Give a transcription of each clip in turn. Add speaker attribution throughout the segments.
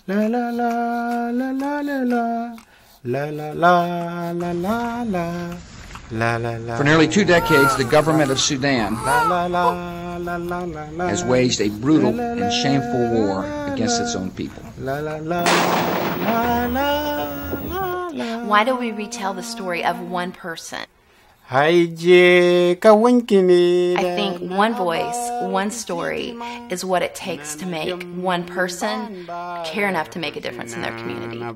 Speaker 1: La la la la la la la. La la la la la la. La, la, la,
Speaker 2: For nearly 2 decades, the government of Sudan
Speaker 1: la, la, la, la, la,
Speaker 2: has waged a brutal and shameful war against its own people.
Speaker 3: Why do we retell the story of one person?
Speaker 1: I think
Speaker 3: one voice, one story is what it takes to make one person care enough to make a difference in their community.
Speaker 4: To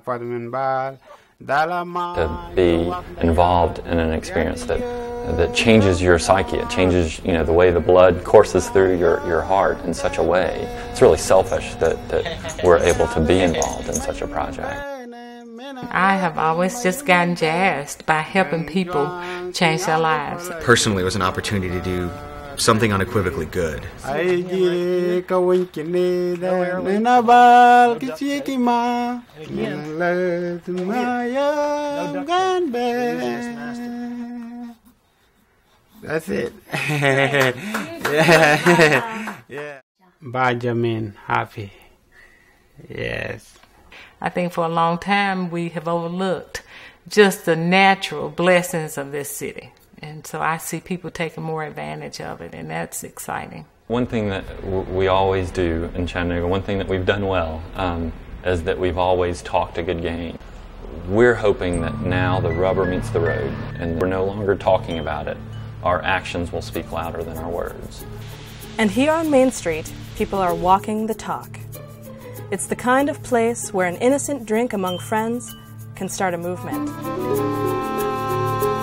Speaker 4: be involved in an experience that changes your psyche, it changes the way the blood courses through your heart in such a way. It's really selfish that we're able to be involved in such a project.
Speaker 5: I have always just gotten jazzed by helping people change their lives.
Speaker 6: Personally, it was an opportunity to do something unequivocally good.
Speaker 1: That's it. Yeah. Benjamin, happy. Yes.
Speaker 5: I think for a long time we have overlooked just the natural blessings of this city. And so I see people taking more advantage of it, and that's exciting.
Speaker 4: One thing that we always do in Chattanooga, one thing that we've done well, is that we've always talked a good game. We're hoping that now the rubber meets the road, and we're no longer talking about it. Our actions will speak louder than our words.
Speaker 7: And here on Main Street, people are walking the talk. It's the kind of place where an innocent drink among friends can start a movement.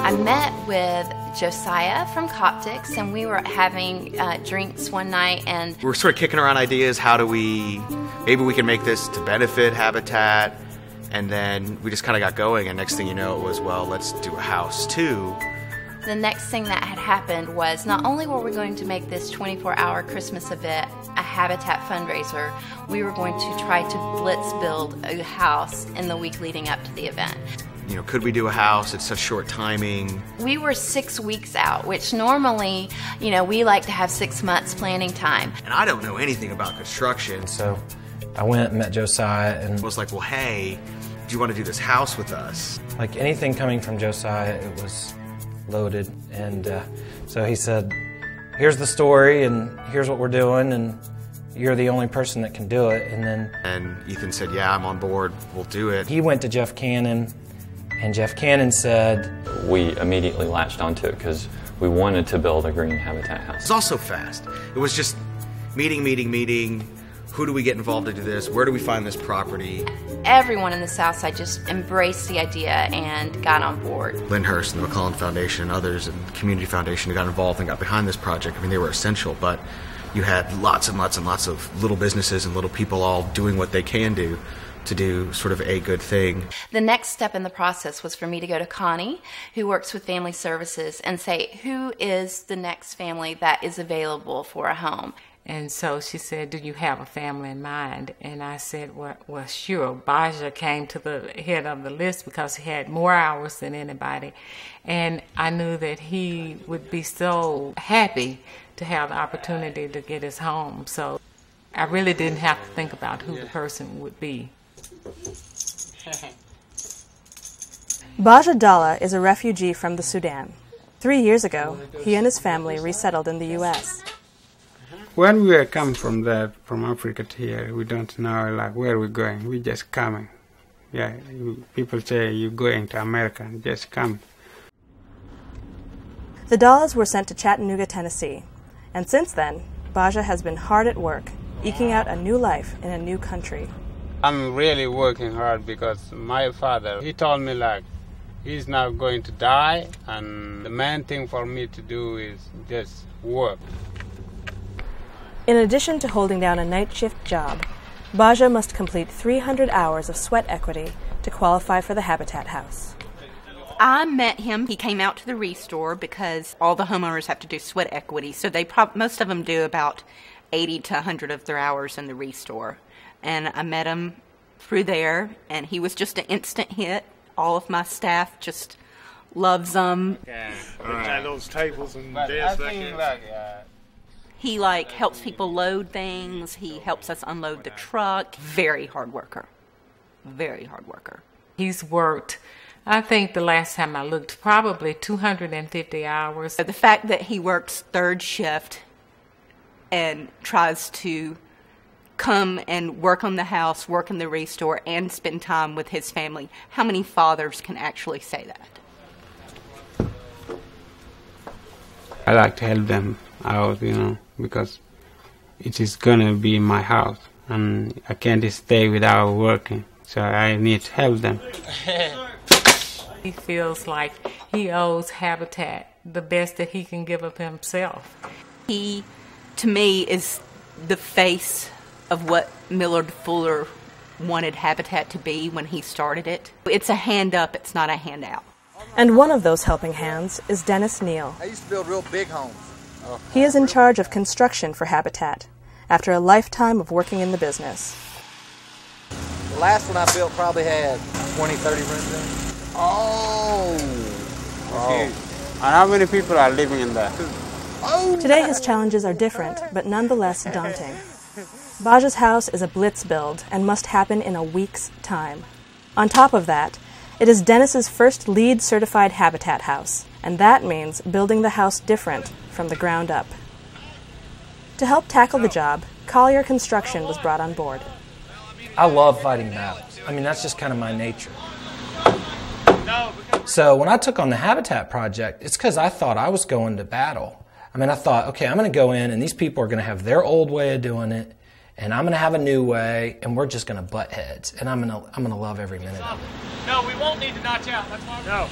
Speaker 3: I met with Josiah from Coptics, and we were having drinks one night, and
Speaker 6: We're sort of kicking around ideas. Maybe we can make this to benefit Habitat, and then we just kind of got going, and next thing you know, it was, well, let's do a house too.
Speaker 3: the next thing that had happened was not only were we going to make this 24-hour Christmas event a Habitat fundraiser, we were going to try to blitz build a house in the week leading up to the event.
Speaker 6: You know, could we do a house? It's such short timing.
Speaker 3: We were 6 weeks out, which normally, you know, we like to have 6 months planning time.
Speaker 6: And I don't know anything about construction.
Speaker 8: So I went and met Josiah and
Speaker 6: was like, well, hey, do you want to do this house with us?
Speaker 8: like anything coming from Josiah, it was loaded. And so he said, here's the story and here's what we're doing and you're the only person that can do it.
Speaker 6: And Ethan said, yeah, I'm on board, we'll do it.
Speaker 8: He went to Jeff Cannon, and Jeff Cannon said,
Speaker 4: we immediately latched onto it because we wanted to build a green habitat house.
Speaker 6: It's also fast. It was just meeting. Who do we get involved to do this? Where do we find this property?
Speaker 3: Everyone in the South Side just embraced the idea and got on board.
Speaker 6: Lyndhurst and the McClellan Foundation and others and the Community Foundation who got involved and got behind this project. I mean, they were essential, but you had lots and lots and lots of little businesses and little people all doing what they can do to do sort of a good thing.
Speaker 3: The next step in the process was for me to go to Connie, who works with Family Services, and say, who is the next family that is available for a home?
Speaker 5: And so she said, do you have a family in mind? And I said, well, sure. Baja came to the head of the list because he had more hours than anybody. And I knew that he would be so happy to have the opportunity to get his home. So I really didn't have to think about who the person would be.
Speaker 7: Baja Dalla is a refugee from the Sudan. 3 years ago, he and his family resettled in the U.S.
Speaker 1: When we are coming from Africa to here, we don't know like where we're going. We're just coming. Yeah, people say you're going to America, just come.
Speaker 7: The Dallas were sent to Chattanooga, Tennessee, and since then, Baja has been hard at work, eking out a new life in a new country.
Speaker 1: I'm really working hard because my father, he told me like he's now going to die, and the main thing for me to do is just work.
Speaker 7: In addition to holding down a night shift job, Baja must complete 300 hours of sweat equity to qualify for the Habitat House.
Speaker 9: I met him. He came out to the Restore because all the homeowners have to do sweat equity, so most of them do about 80 to 100 of their hours in the Restore. And I met him through there, and he was just an instant hit. All of my staff just loves him.
Speaker 10: Okay. Right. Those tables and desks.
Speaker 9: He helps people load things. He helps us unload the truck. Very hard worker. very hard worker.
Speaker 5: He's worked, I think the last time I looked, probably 250 hours.
Speaker 9: The fact that he works third shift and tries to come and work on the house, work in the restore, and spend time with his family, how many fathers can actually say that?
Speaker 1: I like to help them out, because it is gonna be my house, and I can't stay without working, so I need to help them.
Speaker 5: He feels like he owes Habitat the best that he can give of himself.
Speaker 9: He, to me, is the face of what Millard Fuller wanted Habitat to be when he started it. It's a hand up, it's not a handout.
Speaker 7: And one of those helping hands is Dennis Neal.
Speaker 11: I used to build real big homes.
Speaker 7: He is in charge of construction for Habitat after a lifetime of working in the business.
Speaker 11: The last one I built probably had 20, 30 rooms in it. Oh.
Speaker 1: And how many people are living in there?
Speaker 7: Today his challenges are different, but nonetheless daunting. Baja's house is a blitz build and must happen in a week's time. On top of that, it is Dennis's first LEED certified Habitat house, and that means building the house different from the ground up. To help tackle the job, Collier Construction was brought on board.
Speaker 8: I love fighting battles. I mean, that's just kind of my nature. So when I took on the Habitat project, it's because I thought I was going to battle. I mean, I thought, okay, I'm going to go in and these people are going to have their old way of doing it, and I'm going to have a new way, and we're just going to butt heads, and I'm going to love every minute of it.
Speaker 10: No, we won't need to notch out. That's why. No.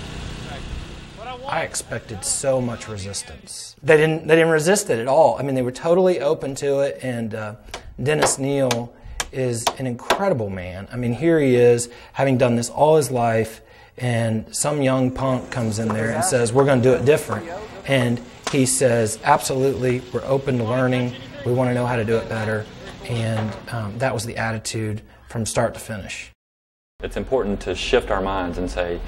Speaker 8: I expected so much resistance. They didn't resist it at all. I mean, they were totally open to it, and Dennis Neal is an incredible man. I mean, here he is, having done this all his life, and some young punk comes in there and says, we're going to do it different. And he says, absolutely, we're open to learning, we want to know how to do it better. And that was the attitude from start to finish.
Speaker 4: It's important to shift our minds and say,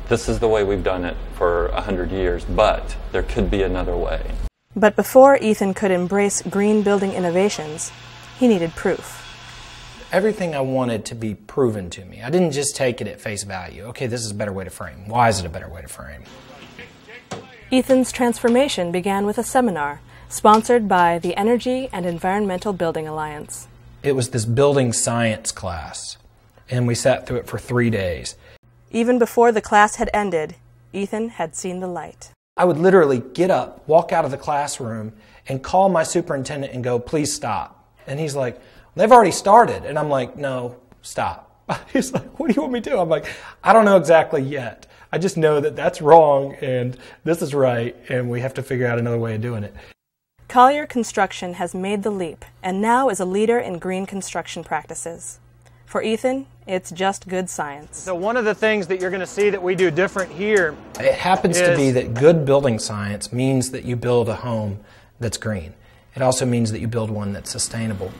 Speaker 4: this is the way we've done it for 100 years, but there could be another way.
Speaker 7: But before Ethan could embrace green building innovations, he needed proof.
Speaker 8: Everything I wanted to be proven to me. I didn't just take it at face value. Okay, this is a better way to frame. Why is it a better way to frame?
Speaker 7: Ethan's transformation began with a seminar sponsored by the Energy and Environmental Building Alliance.
Speaker 8: It was this building science class, and we sat through it for 3 days.
Speaker 7: Even before the class had ended, Ethan had seen the light.
Speaker 8: I would literally get up, walk out of the classroom, and call my superintendent and go, please stop. And he's like, they've already started. And I'm like, no, stop. He's like, what do you want me to do? I'm like, I don't know exactly yet. I just know that that's wrong and this is right, and we have to figure out another way of doing it.
Speaker 7: Collier Construction has made the leap and now is a leader in green construction practices. For Ethan, it's just good science.
Speaker 12: So one of the things that you're going to see that we do different here,
Speaker 8: it happens to be that good building science means that you build a home that's green. It also means that you build one that's sustainable.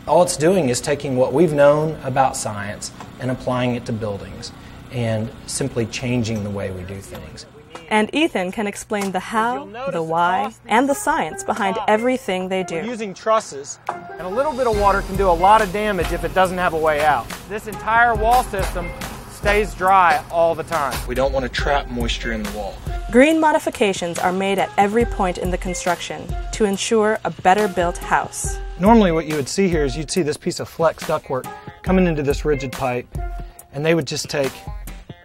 Speaker 8: All it's doing is taking what we've known about science and applying it to buildings and simply changing the way we do things.
Speaker 7: And Ethan can explain the how, the why, and the science behind everything they do.
Speaker 12: We're using trusses, and a little bit of water can do a lot of damage if it doesn't have a way out. This entire wall system stays dry all the time.
Speaker 8: We don't want to trap moisture in the wall.
Speaker 7: Green modifications are made at every point in the construction to ensure a better built house.
Speaker 12: Normally what you would see here is you'd see this piece of flex ductwork coming into this rigid pipe, and they would just take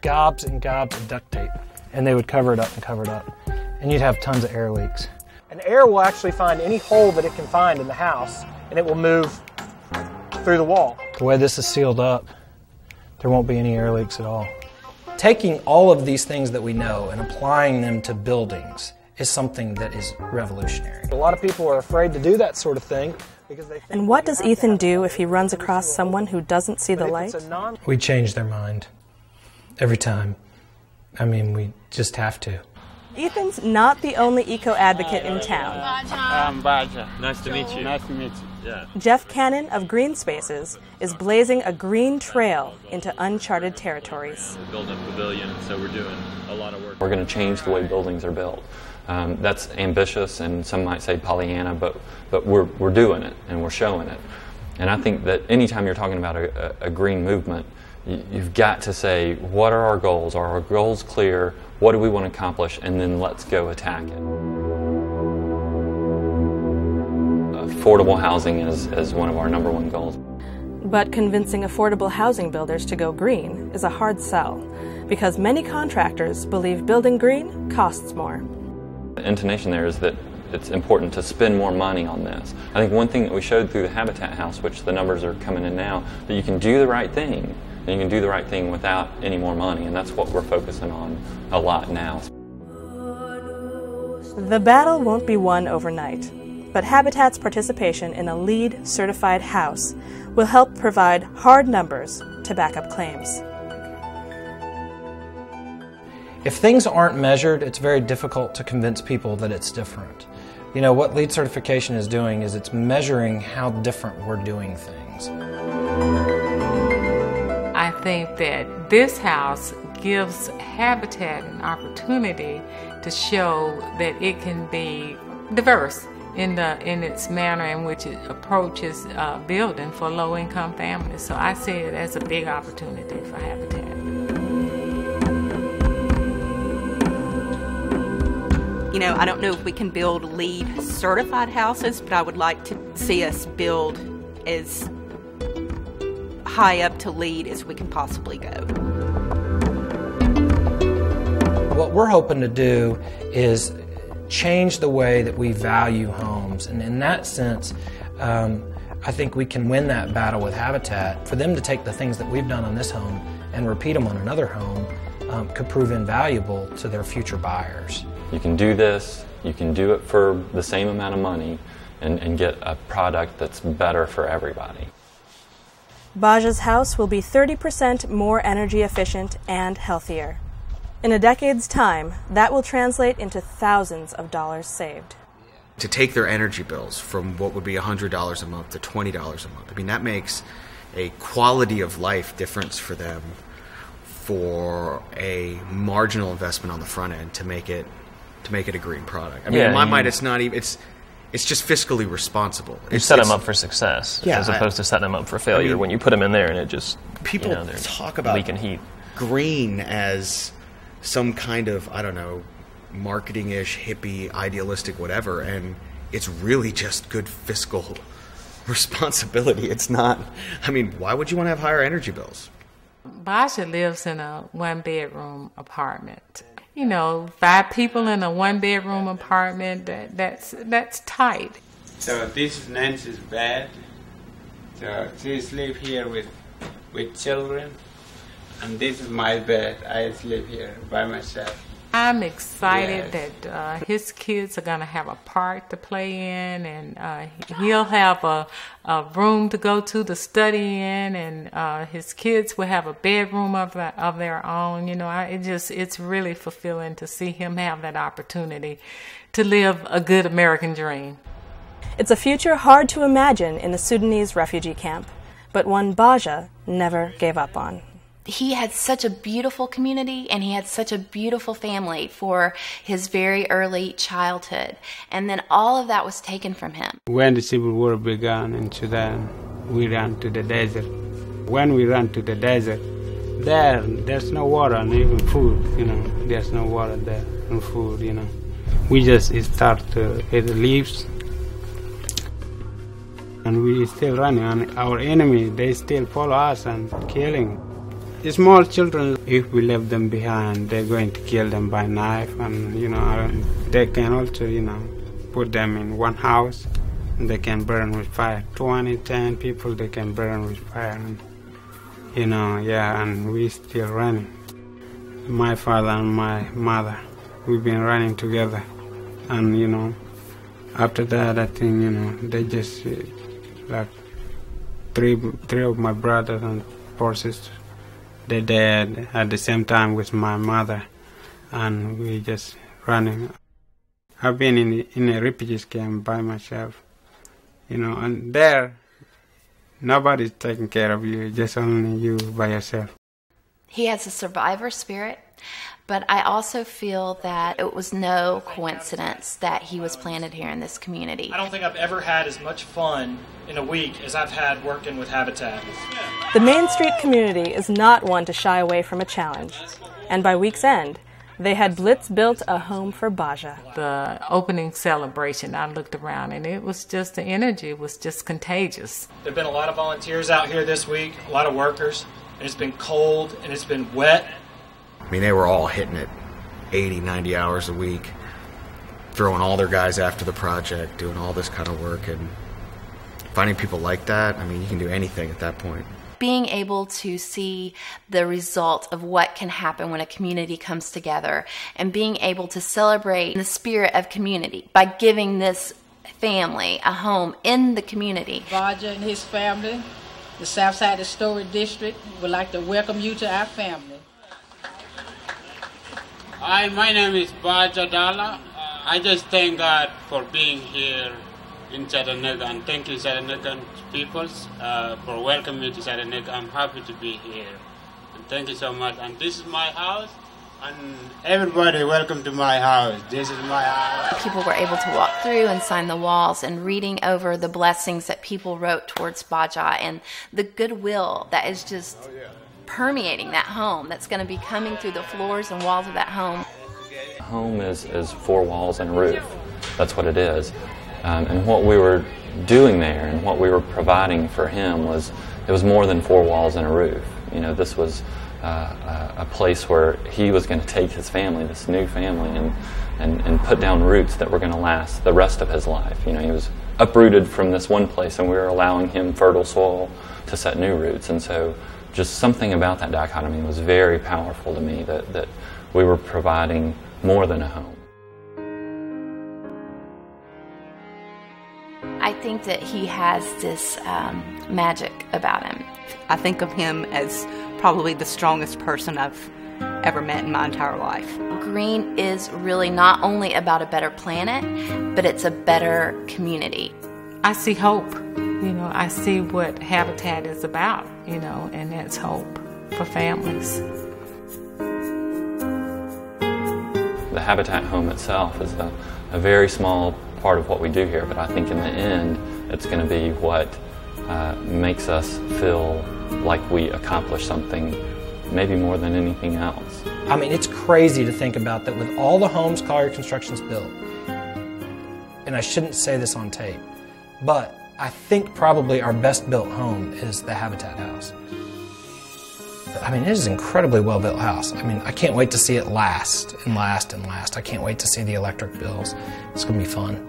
Speaker 12: gobs and gobs of duct tape, and they would cover it up and cover it up, and you'd have tons of air leaks. And air will actually find any hole that it can find in the house, and it will move through the wall.
Speaker 8: The way this is sealed up, there won't be any air leaks at all. Taking all of these things that we know and applying them to buildings is something that is revolutionary.
Speaker 12: A lot of people are afraid to do that sort of thing because they think.
Speaker 7: And what does Ethan do if he runs across someone who doesn't see the light?
Speaker 8: We change their mind every time. I mean, we just have to.
Speaker 7: Ethan's not the only eco-advocate in town.
Speaker 1: I'm Baja.
Speaker 10: Nice to meet you.
Speaker 1: Nice to meet you.
Speaker 10: Yeah.
Speaker 7: Jeff Cannon of Green Spaces is blazing a green trail into uncharted territories.
Speaker 10: We're building a pavilion, so we're doing a lot of work.
Speaker 4: We're going to change the way buildings are built. That's ambitious, and some might say Pollyanna, but we're doing it, and we're showing it. And I think that anytime you're talking about a green movement, you've got to say, what are our goals? Are our goals clear? What do we want to accomplish? And then let's go attack it. Affordable housing is one of our #1 goals.
Speaker 7: But convincing affordable housing builders to go green is a hard sell, because many contractors believe building green costs more.
Speaker 4: The intonation there is that it's important to spend more money on this. I think one thing that we showed through the Habitat House, which the numbers are coming in now, that you can do the right thing, and you can do the right thing without any more money, and that's what we're focusing on a lot now.
Speaker 7: The battle won't be won overnight, but Habitat's participation in a LEED certified house will help provide hard numbers to back up claims.
Speaker 8: If things aren't measured, it's very difficult to convince people that it's different. You know, what LEED certification is doing is it's measuring how different we're doing things.
Speaker 5: I think that this house gives Habitat an opportunity to show that it can be diverse in its manner in which it approaches building for low-income families. So I see it as a big opportunity for Habitat.
Speaker 9: You know, I don't know if we can build LEED certified houses, but I would like to see us build as high up to LEED as we can possibly go.
Speaker 8: What we're hoping to do is change the way that we value homes, and in that sense, I think we can win that battle with Habitat. For them to take the things that we've done on this home and repeat them on another home could prove invaluable to their future buyers.
Speaker 4: You can do this, you can do it for the same amount of money and get a product that's better for everybody.
Speaker 7: Baja's house will be 30% more energy efficient and healthier. In a decade's time, that will translate into thousands of dollars saved.
Speaker 6: To take their energy bills from what would be $100 a month to $20 a month, I mean, that makes a quality of life difference for them for a marginal investment on the front end to make it a green product. I mean, in my mind, it's not even, it's just fiscally responsible.
Speaker 13: You set them up for success, as opposed to setting them up for failure. I mean, when you put them in there and it just,
Speaker 6: people talk about
Speaker 13: leaking heat.
Speaker 6: Green as some kind of, I don't know, marketing-ish, hippie, idealistic, whatever, and it's really just good fiscal responsibility. It's not, I mean, why would you want to have higher energy bills?
Speaker 5: Baja lives in a one-bedroom apartment. You know, 5 people in a one-bedroom apartment, that's tight.
Speaker 1: So this is Nancy's bed. So she sleeps here with children. And this is my bed. I sleep here by myself.
Speaker 5: I'm excited that his kids are going to have a park to play in, and he'll have a room to go to study in, and his kids will have a bedroom of their own. You know, it's really fulfilling to see him have that opportunity to live a good American dream.
Speaker 7: It's a future hard to imagine in the Sudanese refugee camp, but one Baja never gave up on.
Speaker 3: He had such a beautiful community, and he had such a beautiful family for his very early childhood. And then all of that was taken from him.
Speaker 1: When the civil war began in Sudan, we ran to the desert. When we ran to the desert, there's no water and even food, you know. There's no water there and food, you know. We just start to eat leaves. And we still running, and our enemy, they still follow us and killing. The small children, if we leave them behind, they're going to kill them by knife, and you know, they can also, you know, put them in one house, and they can burn with fire. 10 people, they can burn with fire, and, you know, and we still running. My father and my mother, we've been running together, and you know, after that, I think, you know, they just like three of my brothers and 4 sisters. They died at the same time with my mother, and we just running. I've been in a refugee camp by myself, you know, and there, nobody's taking care of you, just only you by yourself.
Speaker 3: He has a survivor spirit, But I also feel that it was no coincidence that he was planted here in this community.
Speaker 12: I don't think I've ever had as much fun in a week as I've had working with Habitat.
Speaker 7: The Main Street community is not one to shy away from a challenge. And by week's end, they had Blitz built a home for Baja.
Speaker 5: The opening celebration, I looked around and it was just, the energy was just contagious.
Speaker 12: There have been a lot of volunteers out here this week, a lot of workers, and it's been cold and it's been wet.
Speaker 6: I mean, they were all hitting it 80, 90 hours a week, throwing all their guys after the project, doing all this kind of work, and finding people like that, I mean, you can do anything at that point.
Speaker 3: Being able to see the result of what can happen when a community comes together and being able to celebrate the spirit of community by giving this family a home in the community.
Speaker 14: Baja and his family, the Southside Historic District, would like to welcome you to our family.
Speaker 1: Hi, my name is Baja Dala. I just thank God for being here in Chattanooga, and thank you Chattanooga peoples for welcoming me to Chattanooga. I'm happy to be here, and thank you so much. And this is my house, and everybody welcome to my house. This is my house.
Speaker 3: People were able to walk through and sign the walls and reading over the blessings that people wrote towards Baja and the goodwill that is just permeating that home, that's going to be coming through the floors and walls of that home.
Speaker 4: Home is 4 walls and a roof. That's what it is. And what we were doing there and what we were providing for him was, it was more than 4 walls and a roof. You know, this was a place where he was going to take his family, this new family, and put down roots that were going to last the rest of his life. You know, he was uprooted from this one place, and we were allowing him fertile soil to set new roots. And so just something about that dichotomy was very powerful to me, that we were providing more than a home.
Speaker 3: I think that he has this magic about him.
Speaker 9: I think of him as probably the strongest person I've ever met in my entire life.
Speaker 3: Green is really not only about a better planet, but it's a better community.
Speaker 5: I see hope. You know, I see what Habitat is about, you know, and that's hope for families.
Speaker 4: The Habitat home itself is a very small part of what we do here, but I think in the end it's going to be what makes us feel like we accomplished something, maybe more than anything else.
Speaker 8: I mean, it's crazy to think about that with all the homes Collier Construction's built, and I shouldn't say this on tape, but I think probably our best built home is the Habitat house. I mean, it is an incredibly well built house. I mean, I can't wait to see it last and last and last. I can't wait to see the electric bills. It's going to be fun.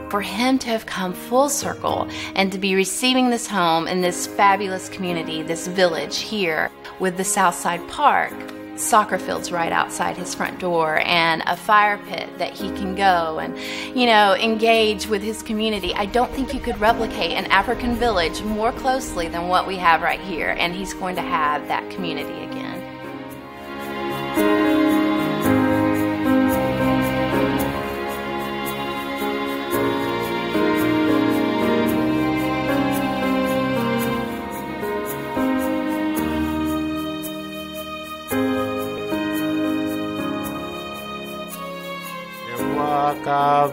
Speaker 3: For him to have come full circle and to be receiving this home in this fabulous community, this village here with the Southside Park, soccer fields right outside his front door, and a fire pit that he can go and, you know, engage with his community. I don't think you could replicate an African village more closely than what we have right here, and he's going to have that community again.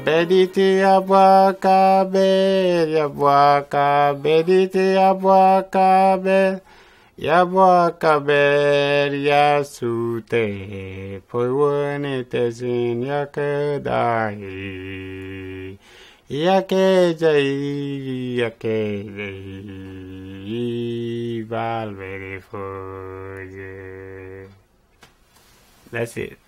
Speaker 1: Bediti abwaka be, yabwaka bediti abwaka be, yabwaka be yasute, poiwone tezin yakedai, yake jai, valvere foje. That's it.